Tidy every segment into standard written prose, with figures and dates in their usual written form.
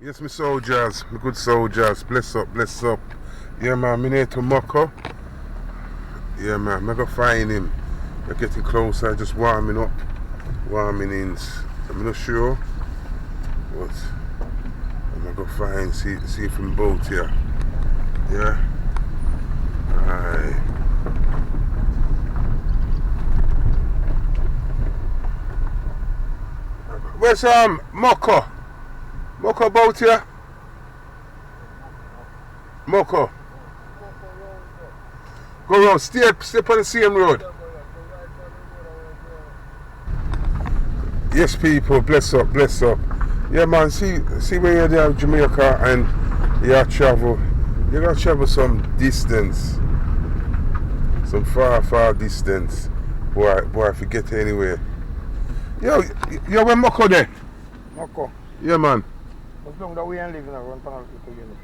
Yes, my soldiers, my good soldiers, bless up, bless up. Yeah, man, me need to Mokko. Yeah, man, I'm gonna find him. We're getting closer, just warming up, warming in. I'm not sure, but I'm gonna find, see if I'm boat here. Yeah. Aye. Where's Mokko? Mokko boat here? Mokko. Go round, stay on the same road. Yes, people, bless up, bless up. Yeah, man, see where you're there in Jamaica and you travel. You gotta travel some distance, some far distance. Boy, if you get anywhere. Yo, where Mokko there? Mokko. Yeah, man. As long that we ain't living around Panal Lane.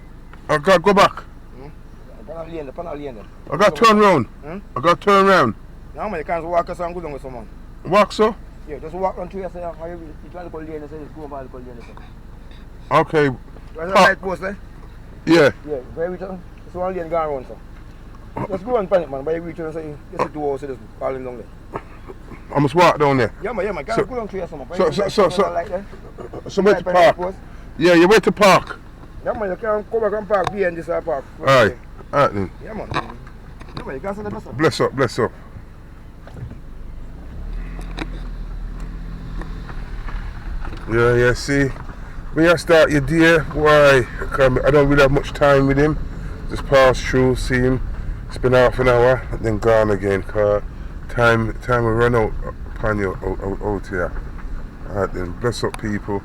I gotta go back. Panal Lane. I gotta turn round. I gotta turn round. Now, man, you can't walk us and go down with someone. Walk, so? Yeah, just walk on through here, say, you try to call lane, say, just go over the call lane. Okay. Where's the light post, eh? Yeah. Yeah, where we turn? It's one lane going around, sir. Just go on panic, man. By we turn, say, you see 2 hours, just fall in down there. I must walk down there. Yeah, man, can't go down through here, someone. So where to park? Yeah, you where to park? Yeah, man, you can't come back and park behind this park. Alright then. Yeah, man. Yeah, man, you can't send the bus up. Bless up, bless up. Yeah, see. When you start your day, why? I don't really have much time with him. Just pass through, see him, spend half an hour, and then gone again. Cause time will run out upon you out here. Alright then, bless up, people.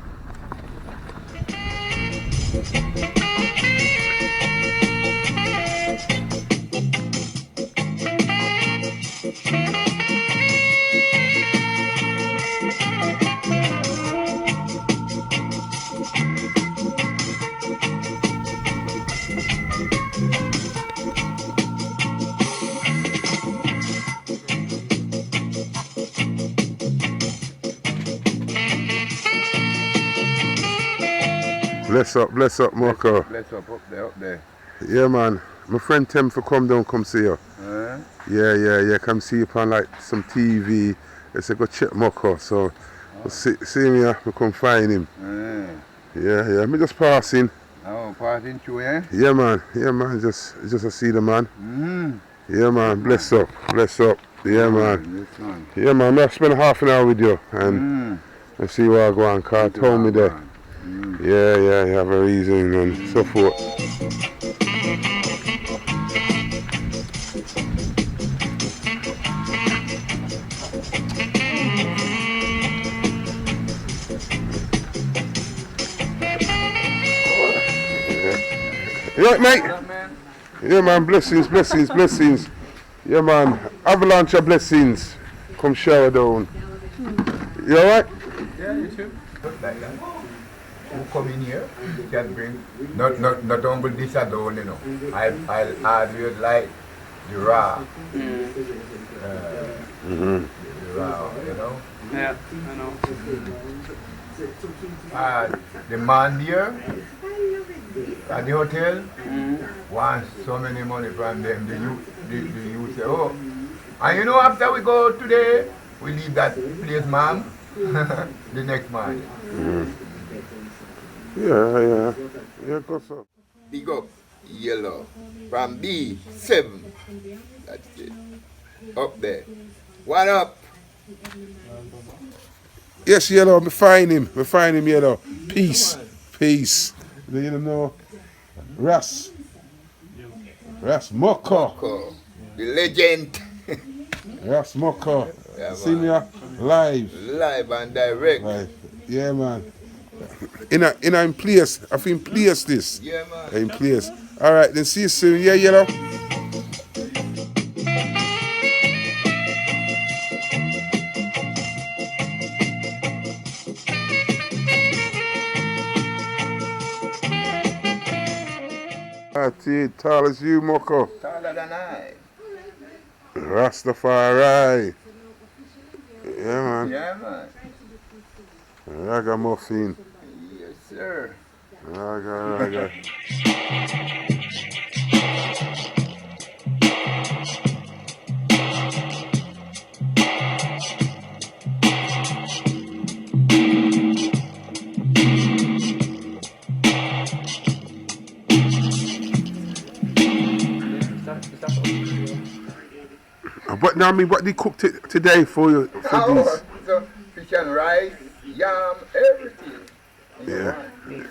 Bless up, Mokko. Bless up there. Yeah, man. My friend Tim for come down, come see you. Yeah. Come see you on like some TV. They say go check Mokko. So see him here, we come find him. Yeah. Me just passing. Oh, passing through, eh? Yeah, man. Just to see the man. Yeah, man. Bless up. Yeah, man. Yeah, man. I spend half an hour with you and see where I go on. Car told me that. Yeah, you have a reason and so forth. You right, mate? Yeah, man, blessings. Yeah, man, avalanche of blessings. Come shower down. You alright? Yeah, you too. Like that. Who come in here, you can bring, not only this alone, you know. I'll add you like the raw. The raw, you know. Yeah, I know. The man here at the hotel wants so many money from them. The youth say, oh, and you know, after we go today, we leave that place, ma'am, the next morning. Yeah, go so. Big up, yellow, from B7. That's it. Up there. What up? Yes, yellow, me find him, yellow. Peace. You know, Ras Mokko. The legend. Ras Mokko. Yeah, see me live. Live and direct. Right. Yeah, man. In place. I feel in place this. Yeah, man. In place. Alright, then see you soon. Yeah, yellow. Tall as you, Mokko. Taller than I. Rastafari. Yeah, man. Yeah, man. Ragamuffin. Yes, sir. Alright. What now? I mean, what they cooked it today for you? For this? So fish and rice, yam, everything. Yeah.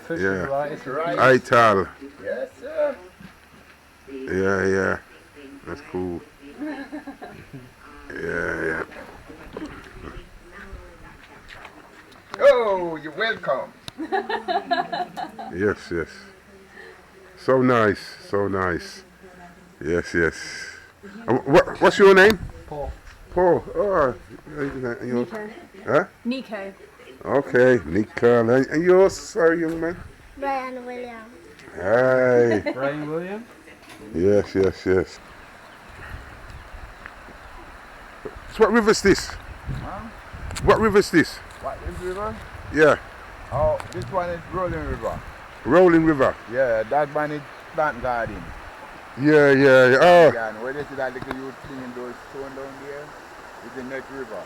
Fish Yeah. and rice. Rice. Ital. Yes, sir. Yeah. That's cool. Yeah. Oh, you're welcome. Yes. So nice. Yes. What's your name? Paul. Paul. Oh, you Nico. huh? Nico. Okay, Nico. And yours, sorry, young man. Brian William. Hi. Brian William. Yes. So what river's this? Huh? What river's this? What is river? Yeah, Oh, this one is Rolling River. Rolling River. Yeah, that one is Plant Garden. Yeah. Oh, Yeah, and where you see that little youth singing those stone down there, it's the next river.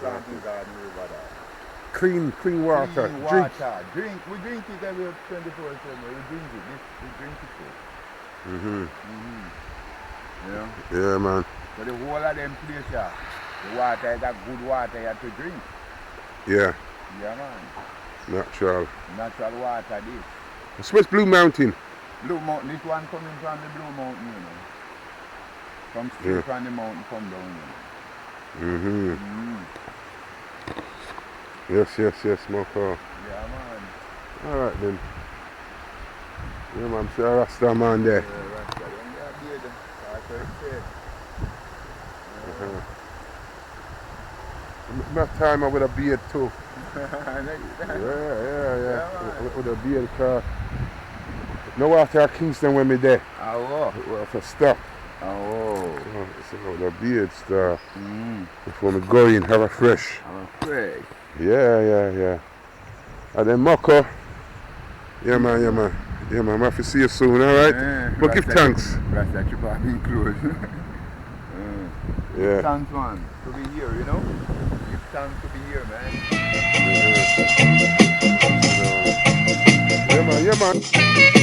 Planting Garden River there. clean water. Clean Drink. water. Drink. We drink it every 24/7. We drink it. We drink it too. You know? Yeah, man. So the whole of them place here, the water is that good water you have to drink. Yeah, Yeah, man. natural. Natural water this. I suppose Blue Mountain. Blue Mountain, this one coming from the Blue Mountain, you know. From straight from the mountain come down, you know. Yes, Mokko. Yeah, man. Alright then. Yeah, man, see a Rasta man there. Yeah, Rasta, don't get a beard. That's what it said. My time I with a beard too. Yeah. Yeah. With a beard car. No water at Kingston when me there. Oh, We have to stop. oh. So with a beard stuff. Before me go in, have a fresh. I'm afraid. Yeah. And then Mokko. Yeah, man. I have to see you soon, alright? Yeah, But give thanks. Rasta trip have been closed. Yeah. Thanks, man, to be here, you know. Give thanks to be here, man. Yeah, man.